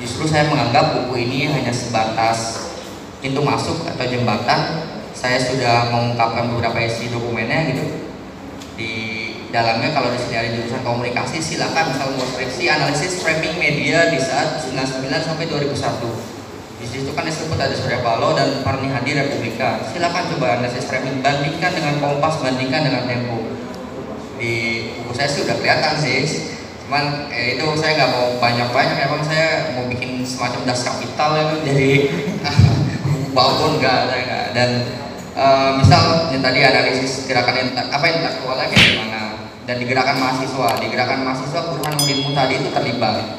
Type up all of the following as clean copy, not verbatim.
justru saya menganggap buku ini hanya sebatas pintu masuk atau jembatan. Saya sudah mengungkapkan beberapa isi dokumennya gitu. Di dalamnya kalau di sini ada jurusan komunikasi, silakan misal mau skripsi analisis framing media di saat 99 sampai 2001. Di situ kan disebut ada Surya Paloh dan Parni Hadi Republika. Silakan coba analisis framing, bandingkan dengan Kompas, bandingkan dengan Tempo. Di buku saya sih udah kelihatan sih. Cuman itu saya nggak mau banyak-banyak, emang saya mau bikin semacam das kapital itu jadi babon enggak, saya enggak. Dan misal yang tadi analisis gerakan apa intelektualnya kayak gimana, dan di gerakan mahasiswa Burhanuddin Muhtadi itu terlibat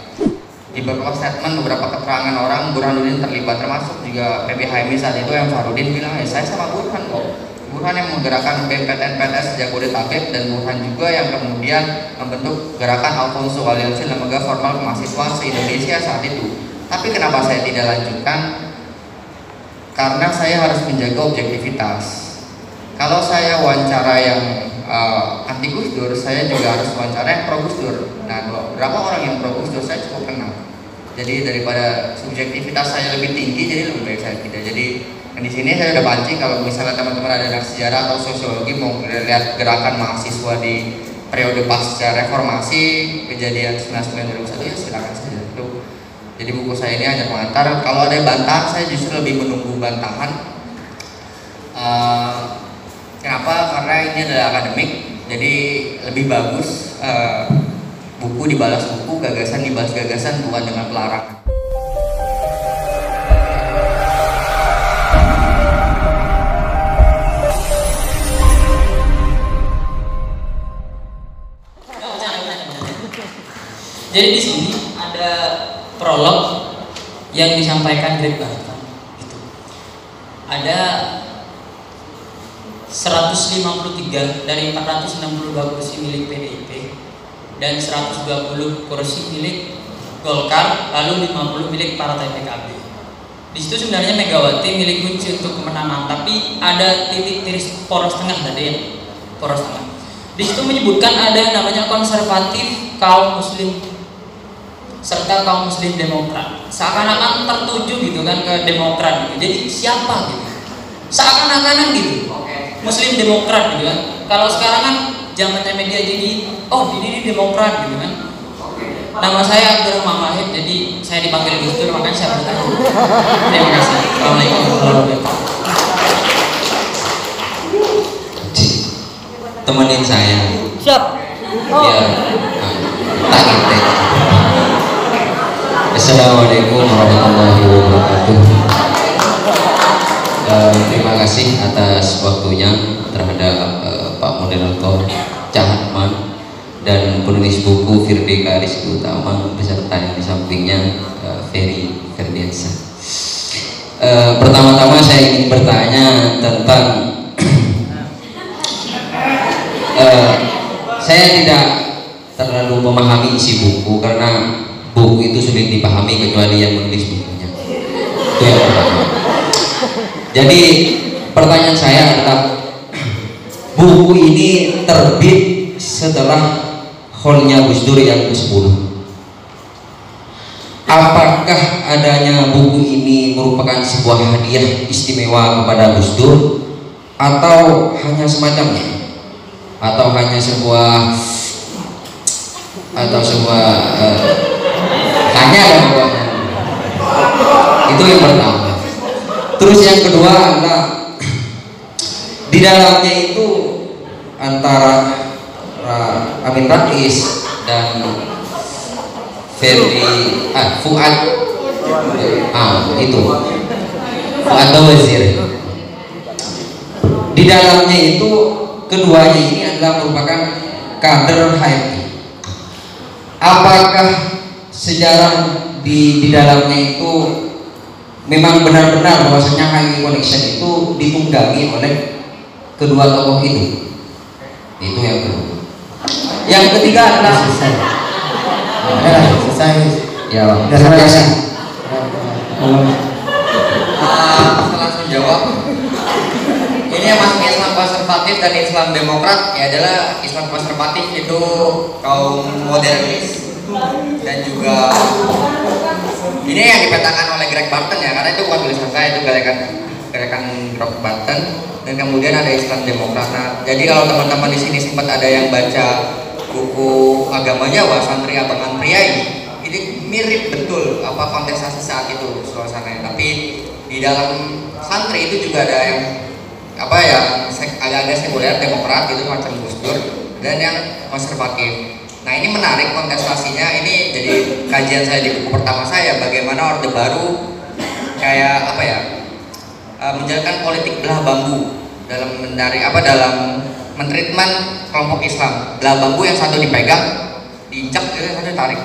di beberapa statement, beberapa keterangan orang Burhanuddin terlibat, termasuk juga PBHMI saat itu yang Farudin bilang ya saya sama Burhan kok. Burhan yang menggerakkan BPTN-PTS Jabodetabek, dan Burhan juga yang kemudian membentuk gerakan Alfonso Aliansi Lembaga Formal Kemahasiswaan se-Indonesia saat itu. Tapi kenapa saya tidak lanjutkan? Karena saya harus menjaga objektivitas. Kalau saya wawancara yang anti Gus Dur, saya juga harus wawancara yang pro Gus Dur. Nah, berapa orang yang pro Gus Dur saya cukup kenal. Jadi daripada subjektivitas saya lebih tinggi, jadi lebih baik saya tidak. Jadi di sini saya udah pancing kalau misalnya teman-teman ada anak sejarah atau sosiologi mau lihat gerakan mahasiswa di periode pasca reformasi kejadian 99-2001 ya silakan saja. Itu jadi buku saya ini hanya pengantar. Kalau ada bantahan saya justru lebih menunggu bantahan. Kenapa? Karena ini adalah akademik, jadi lebih bagus buku dibalas buku, gagasan dibalas gagasan, bukan dengan pelarangan. Jadi di sini ada prolog yang disampaikan Greg Barton. Gitu. Ada 153 dari 462 kursi milik PDIP dan 120 kursi milik Golkar, lalu 50 milik Partai PKB. Di situ sebenarnya Megawati milik kunci untuk kemenangan, tapi ada titik tiris poros tengah tadi ya, poros tengah. Di situ menyebutkan ada namanya konservatif, kaum muslim serta kaum muslim demokrat, seakan-akan tertuju gitu kan ke demokrat gitu. Jadi siapa gitu, seakan-akan gitu muslim demokrat gitu kan. Kalau sekarang kan zamannya media jadi oh ini demokrat gitu kan. Nama saya Abdurrahman Wahid, jadi saya dipanggil Gus Dur, makanya saya bertanya. Terima kasih. Assalamualaikum warahmatullahi wabarakatuh. Temenin saya. Siap. Biar tak. Assalamualaikum warahmatullahi wabarakatuh. Terima kasih atas waktunya terhadap Pak Moderator Cahatman dan penulis buku Firdy Rizky Utama beserta yang di sampingnya Ferry Ferdiansa. Pertama-tama saya ingin bertanya tentang saya tidak terlalu memahami isi buku karena buku itu sulit dipahami kecuali yang menulis bukunya. Itu yang pertama. Jadi pertanyaan saya adalah buku ini terbit setelah haulnya Gus Dur yang ke-10. Apakah adanya buku ini merupakan sebuah hadiah istimewa kepada Gus Dur atau hanya semacamnya? Atau hanya sebuah hanya ada buahnya. Itu yang pertama. Terus yang kedua adalah di dalamnya itu antara Amin Rais dan Fuad itu Fuad Bawazir. Di dalamnya itu keduanya ini adalah merupakan kader HMI. Apakah sejarah di dalamnya itu memang benar-benar bahwasanya HMI Connection itu ditunggangi oleh kedua tokoh itu? Itu yang kedua. Yang ketiga adalah selesai. Ya, terima kasih. Langsung jawab. Ini yang masuk Islam konservatif dan Islam demokrat ya adalah Islam konservatif itu kaum modernis dan juga Ini yang dipetakan oleh Greg Barton ya, karena itu bukan tulisan saya, itu gerakan Greg Barton. Dan kemudian ada Islam Demokrat. Nah, jadi kalau teman-teman di sini sempat ada yang baca buku agama Jawa, Santri Abangan Priai, ini mirip betul apa kontestasi saat itu suasananya. Tapi di dalam santri itu juga ada yang apa ya, agak-agak sekuler, Demokrat itu macam Gus Dur, dan yang konservatif. Nah, ini menarik kontestasinya. Ini jadi kajian saya di buku pertama saya, bagaimana Orde Baru kayak apa ya, menjalankan politik belah bambu dalam dalam mentreatment kelompok Islam. Belah bambu yang satu dipegang, diinjak, yang satu tarik.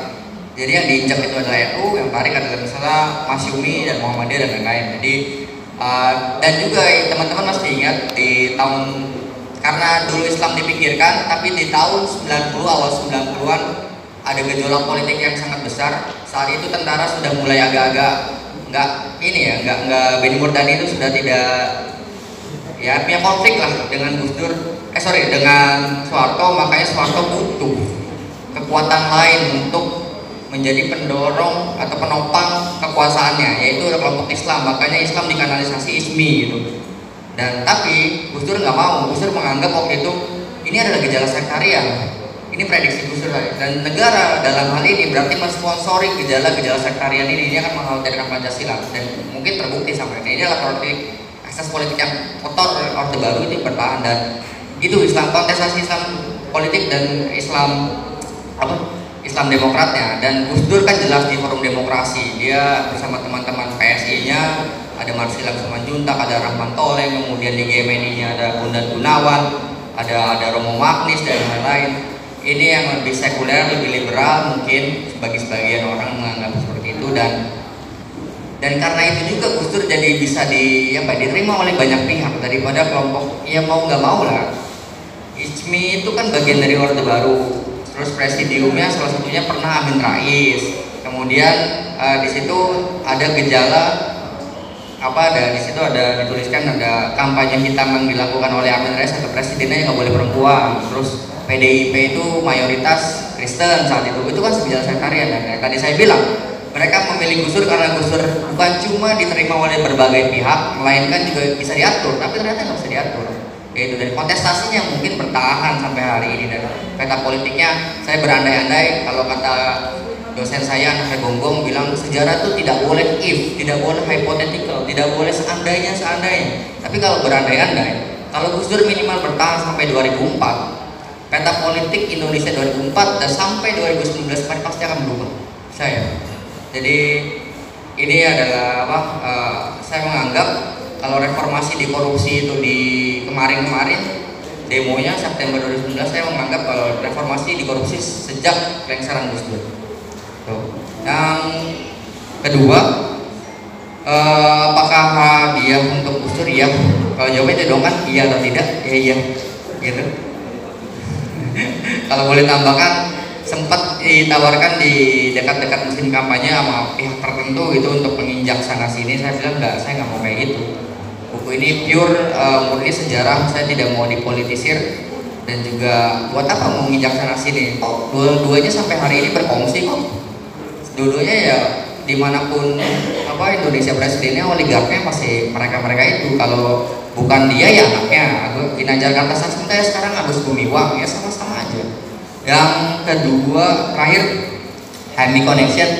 Jadi yang diinjak itu adalah NU, yang tarik adalah misalnya Masyumi dan Muhammadiyah dan lain-lain. Jadi dan juga teman-teman masih ingat di tahun, karena dulu Islam dipinggirkan, tapi di tahun 90 awal 90-an ada gejolak politik yang sangat besar. Saat itu tentara sudah mulai agak-agak nggak Benny Murdani itu sudah tidak ya punya konflik lah dengan Gus Dur, dengan Soeharto. Makanya Soeharto butuh kekuatan lain untuk menjadi pendorong atau penopang kekuasaannya, yaitu kelompok Islam. Makanya Islam dikanalisasi ISMI gitu. Dan tapi Gus Dur nggak mau. Gus Dur menganggap waktu itu ini adalah gejala sektarian. Ini prediksi Gus Dur, dan negara dalam hal ini berarti mensponsori gejala-gejala sektarian ini. Ini akan mengkhawatirkan Pancasila, dan mungkin terbukti sampai ini. Ini adalah politik, akses politik yang kotor Orde Baru itu bertahan. Dan itu Islam, kontestasi Islam politik dan Islam Islam Demokratnya. Dan Gus Dur kan jelas di Forum Demokrasi, dia bersama teman-teman PSI-nya, ada Marsilang Simanjuntak, ada Rahman Toleng, kemudian di GMNI-nya ada Bundan Gunawan, ada Romo Magnis dan lain-lain. Ini yang lebih sekuler, lebih liberal mungkin sebagian orang menganggap seperti itu. Dan karena itu juga Gus Dur jadi bisa diterima oleh banyak pihak daripada kelompok ya mau nggak mau lah. ISMI itu kan bagian dari Orde Baru. Terus presidiumnya salah satunya pernah Amin Rais. Kemudian di situ ada gejala di situ ada dituliskan ada kampanye hitam yang dilakukan oleh Amin Rais atau presidennya yang nggak boleh perempuan. Terus PDIP itu mayoritas Kristen saat itu kan sejarah sektarian. Dan tadi saya bilang mereka memilih Gus Dur karena Gus Dur bukan cuma diterima oleh berbagai pihak, melainkan juga bisa diatur. Tapi ternyata nggak bisa diatur. Yaitu dari kontestasinya mungkin bertahan sampai hari ini. Dan peta politiknya saya berandai-andai, kalau kata dosen saya anak Gonggong bilang sejarah itu tidak boleh if, tidak boleh hypothetical, tidak boleh seandainya. Tapi kalau berandai-andai, kalau Gus Dur minimal bertahan sampai 2004, peta politik Indonesia 2004 dan sampai 2019 pasti akan berubah. Jadi ini adalah saya menganggap kalau reformasi di korupsi itu di kemarin demonya September 2019, saya menganggap kalau reformasi di korupsi sejak lengseran Gus Dur. Yang kedua, apakah dia untuk Gus Dur? Iya. Kalau jawabnya dong kan iya atau tidak? Iya gitu. Kalau boleh tambahkan, sempat ditawarkan di dekat-dekat musim kampanye sama pihak tertentu gitu untuk menginjak sana sini. Saya bilang enggak, saya nggak mau kayak gitu. Buku ini pure murni sejarah, saya tidak mau dipolitisir. Dan juga buat apa mau menginjak sana sini? Dua-duanya sampai hari ini berkongsi kok. Dua-duanya ya dimanapun Indonesia presidennya, oligarknya masih mereka itu. Kalau bukan dia ya anaknya. Ginanjar Kartasasmita ya sekarang Agus Gumiwang, ya sama-sama aja. Yang kedua, terakhir, HMI Connection.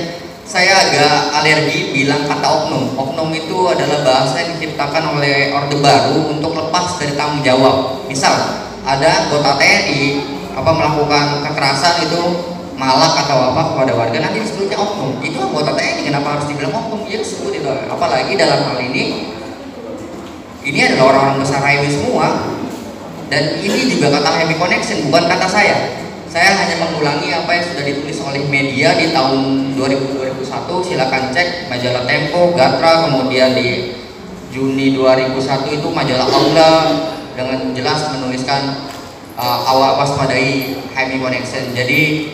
Saya agak alergi bilang kata oknum. Oknum itu adalah bahasa yang diciptakan oleh Orde Baru untuk lepas dari tanggung jawab. Misal ada anggota TNI melakukan kekerasan itu, malak atau kepada warga, nanti disebutnya oknum. Itu anggota TNI, kenapa harus dibilang oknum? Ya disebut itu. Apalagi dalam hal ini adalah orang-orang besar HMI semua. Dan ini juga kata HMI Connection, bukan kata saya. Saya hanya mengulangi apa yang sudah ditulis oleh media di tahun 2000-2001. Silakan cek majalah Tempo, Gatra, kemudian di Juni 2001 itu majalah Aula dengan jelas menuliskan awal waspadai HMI Connection. Jadi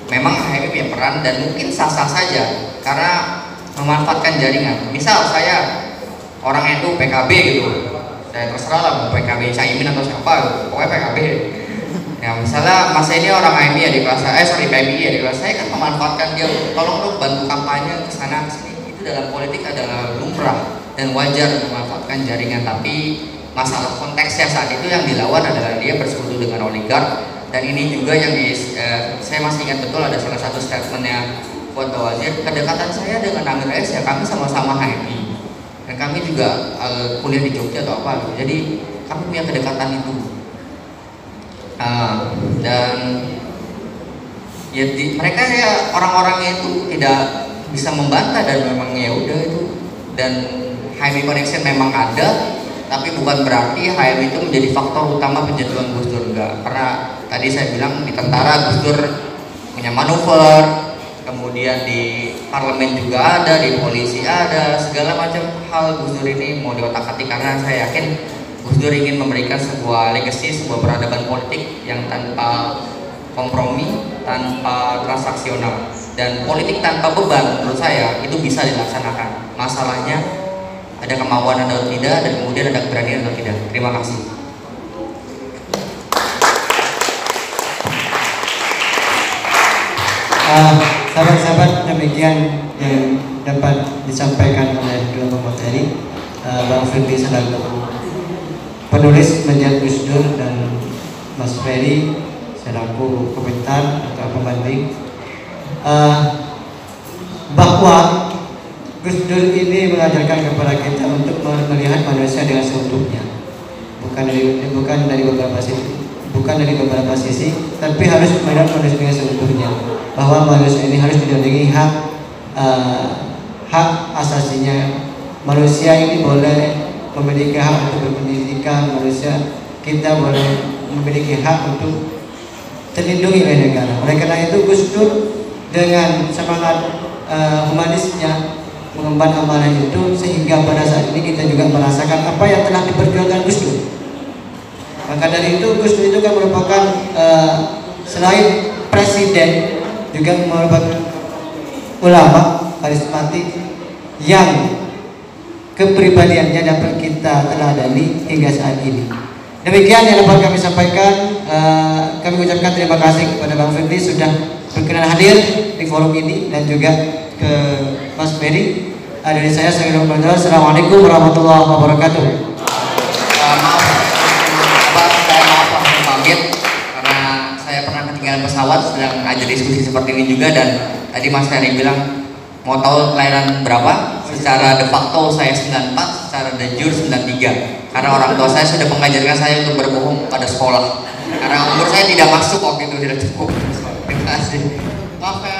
memang HMI punya peran dan mungkin sah-sah saja karena memanfaatkan jaringan. Misal saya orang NU PKB gitu, saya terserah lah mau PKB Caimin atau siapa, pokoknya PKB. Ya misalnya Mas ini orang AMI ya di kelas saya, PMI ya di kelas saya kan memanfaatkan dia, tolong dong bantu kampanye ke sana ke sini. Itu dalam politik adalah lumrah dan wajar memanfaatkan jaringan, tapi masalah konteksnya saat itu yang dilawan adalah dia bersekutu dengan oligark. Dan ini juga yang saya masih ingat betul ada salah satu statementnya Fuad Bawazir, kedekatan saya dengan Amir Rais ya kami sama-sama HMI dan kami juga kuliah di Jogja atau apa gitu. Jadi kami punya kedekatan itu. Dan ya mereka ya orang-orangnya itu tidak bisa membantah dan memang ya udah itu. Dan HMI Connection memang ada, tapi bukan berarti HMI itu menjadi faktor utama penjatuhan Gus Dur, enggak. Karena tadi saya bilang di tentara Gus Dur punya manuver, kemudian di parlemen juga ada, di polisi ada, segala macam hal Gus Dur ini mau diotak-atik, karena saya yakin Gus Dur ingin memberikan sebuah legacy, sebuah peradaban politik yang tanpa kompromi, tanpa transaksional, dan politik tanpa beban. Menurut saya itu bisa dilaksanakan. Masalahnya ada kemauan atau tidak, dan kemudian ada keberanian atau tidak. Terima kasih. Sahabat-sahabat, demikian yang dapat disampaikan oleh dua pemateri, Bang Firly selaku penulis Menjat Gus Dur dan Mas Ferry selaku komentar atau pembanding, bahwa Gus Dur ini mengajarkan kepada kita untuk melihat manusia dengan seutuhnya, bukan dari beberapa sisi, tapi harus melihat manusia dengan seutuhnya, bahwa manusia ini harus dilindungi hak asasinya. Manusia ini boleh memiliki hak untuk berpendidikan, manusia kita boleh memiliki hak untuk terlindungi oleh negara. Oleh karena itu Gus Dur dengan semangat humanisnya mengemban amanah itu, sehingga pada saat ini kita juga merasakan apa yang telah diperjuangkan Gus Dur. Maka dari itu Gus Dur itu kan merupakan selain presiden juga merupakan ulama karismatik yang kepribadiannya dapat kita teladani hingga saat ini. Demikian yang dapat kami sampaikan. Kami ucapkan terima kasih kepada Bang Firly sudah berkenan hadir di forum ini, dan juga ke Mas Ferry. Dari saya Assalamualaikum warahmatullahi wabarakatuh. Maaf langsung pamit karena saya pernah ketinggalan pesawat sedang ada diskusi seperti ini juga, dan tadi Mas Ferry bilang mau tahu kelahiran berapa. Secara de facto saya 94, secara de jure 93, karena orang tua saya sudah mengajarkan saya untuk berbohong pada sekolah karena umur saya tidak masuk waktu itu, tidak cukup. Terima kasih. Maaf.